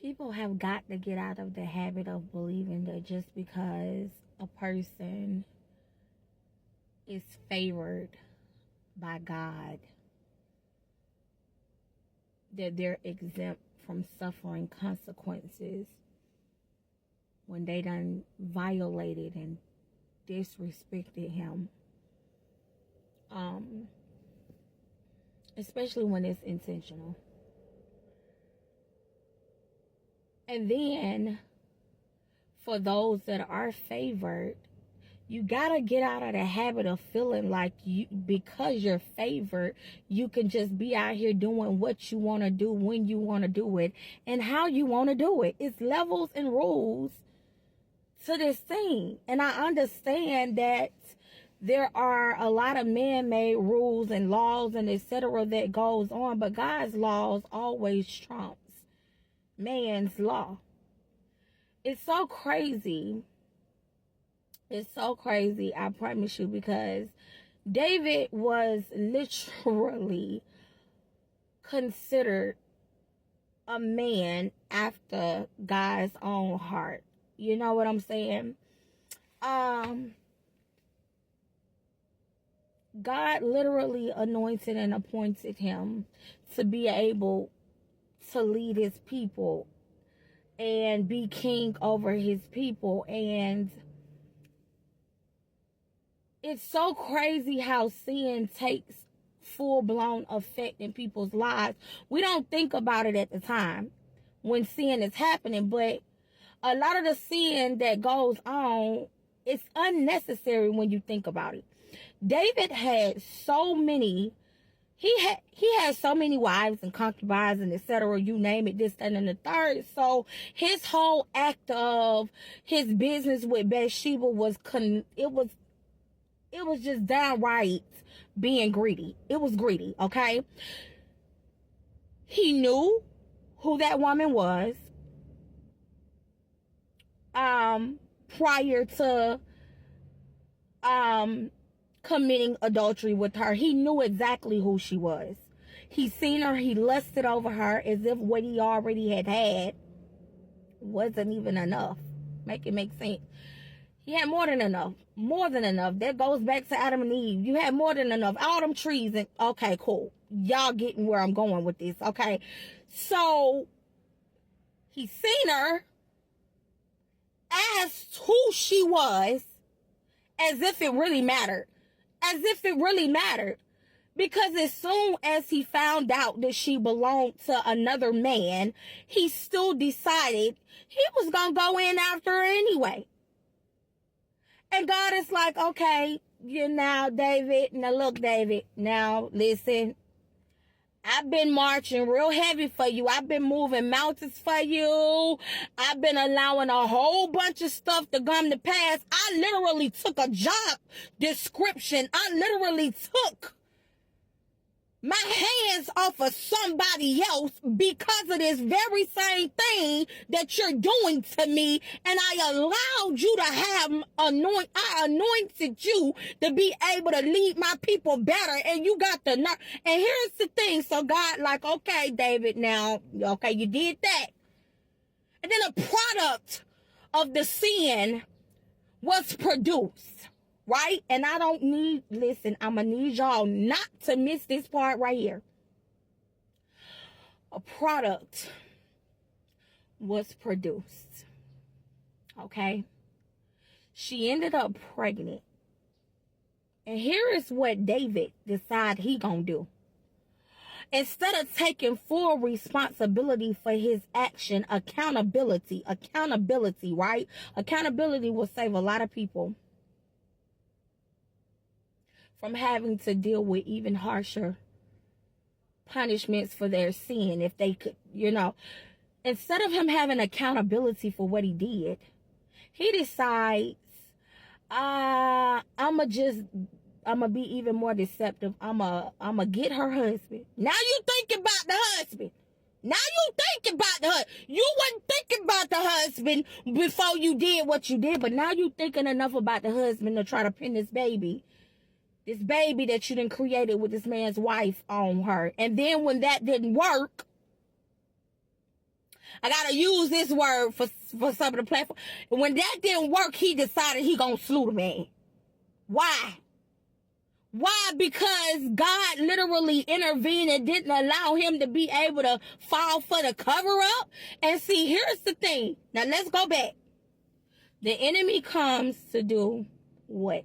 People have got to get out of the habit of believing that just because a person is favored by God, that they're exempt from suffering consequences when they done violated and disrespected him. Especially when it's intentional. And then, for those that are favored, you gotta get out of the habit of feeling like because you're favored, you can just be out here doing what you want to do, when you want to do it, and how you want to do it. It's levels and rules to this thing. And I understand that there are a lot of man-made rules and laws and etc. that goes on, but God's laws always trumps man's law. It's so crazy. It's so crazy, I promise you, because David was literally considered a man after God's own heart. You know what I'm saying? God literally anointed and appointed him to be able to lead his people and be king over his people. And it's so crazy how sin takes full-blown effect in people's lives. We don't think about it at the time when sin is happening, but a lot of the sin that goes on, it's unnecessary when you think about it. David had so many, he had so many wives and concubines and etc. You name it, this, that, and the third. So his whole act of his business with Bathsheba was it was just downright being greedy. It was greedy, okay? He knew who that woman was prior to committing adultery with her. He knew exactly who she was. He seen her, he lusted over her as if what he already had wasn't even enough. Make it make sense. He had more than enough. More than enough. That goes back to Adam and Eve. You had more than enough. All them trees and okay, cool. Y'all getting where I'm going with this, okay? So he seen her, asked who she was, as if it really mattered. As if it really mattered. Because as soon as he found out that she belonged to another man, he still decided he was going to go in after her anyway. And God is like, okay, David. Now look, David. Now listen. I've been marching real heavy for you. I've been moving mountains for you. I've been allowing a whole bunch of stuff to come to pass. I literally took a job description. I literally took my hands off of somebody else because of this very same thing that you're doing to me. And I allowed you to have I anointed you to be able to lead my people better. And you got the nerve. And here's the thing. So God like, okay, David, now, okay, you did that. And then a product of the sin was produced. Right? And I don't listen, I'm going to need y'all not to miss this part right here. A product was produced. Okay? She ended up pregnant. And here is what David decided he gonna do. Instead of taking full responsibility for his action, accountability, right? Accountability will save a lot of people from having to deal with even harsher punishments for their sin if they could, Instead of him having accountability for what he did, he decides, I'ma be even more deceptive. I'ma get her husband. Now you thinking about the husband. Now you thinking about the husband. You wasn't thinking about the husband before you did what you did, but now you thinking enough about the husband to try to pin this baby that you done created with this man's wife on her. And then when that didn't work, I gotta use this word for some of the platform. And when that didn't work, he decided he gonna slew the man. Why? Why? Because God literally intervened and didn't allow him to be able to fall for the cover up. And see, here's the thing. Now let's go back. The enemy comes to do what?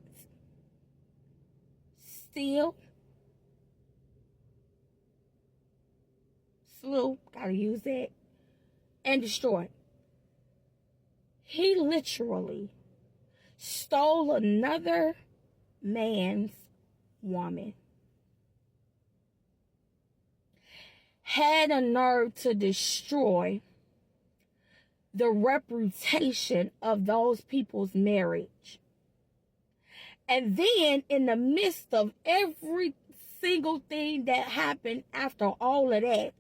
Steal, slew, gotta use that, and destroy. He literally stole another man's woman. Had a nerve to destroy the reputation of those people's marriage. And then in the midst of every single thing that happened after all of that,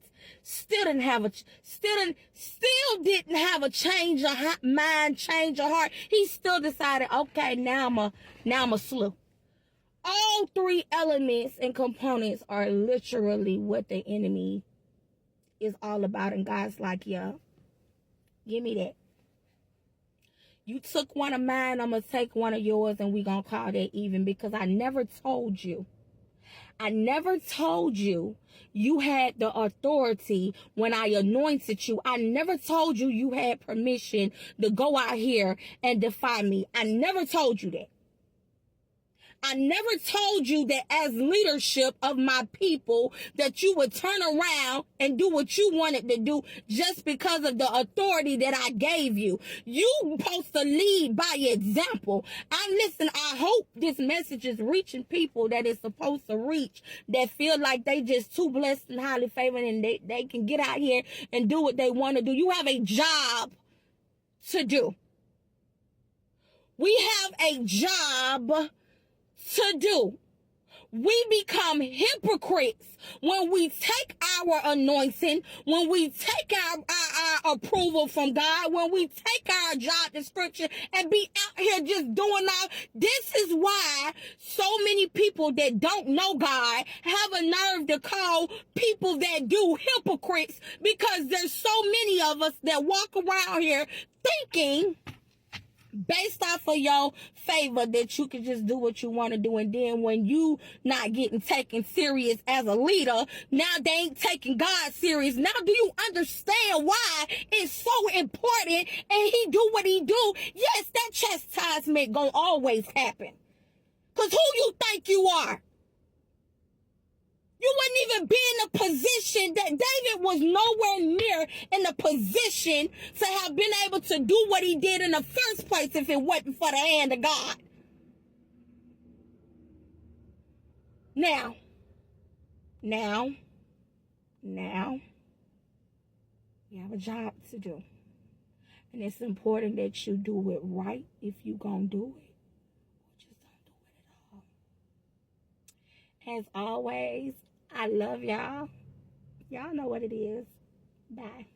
still didn't have a change of mind, change of heart. He still decided, okay, now I'm a slew. All three elements and components are literally what the enemy is all about. And God's like, yeah, give me that. You took one of mine, I'm going to take one of yours, and we're going to call that even, because I never told you you had the authority when I anointed you. I never told you you had permission to go out here and defy me. I never told you that. I never told you that as leadership of my people that you would turn around and do what you wanted to do just because of the authority that I gave you. You supposed to lead by example. I hope this message is reaching people that it's supposed to reach, that feel like they just too blessed and highly favored and they can get out here and do what they want to do. You have a job to do. We have a job to do. We become hypocrites when we take our anointing, when we take our approval from God, when we take our job description and be out here just doing this is why so many people that don't know God have a nerve to call people that do hypocrites, because there's so many of us that walk around here thinking based off of your favor that you can just do what you want to do, and then when you not getting taken serious as a leader, now they ain't taking God serious. Now do you understand why it's so important and he do what he do? Yes, that chastisement gonna always happen, because who you think you are? You wouldn't even be in a position that David was nowhere near in a position to have been able to do what he did in the first place if it wasn't for the hand of God. Now, you have a job to do. And it's important that you do it right if you gonna do it. Or just don't do it at all. As always, I love y'all. Y'all know what it is. Bye.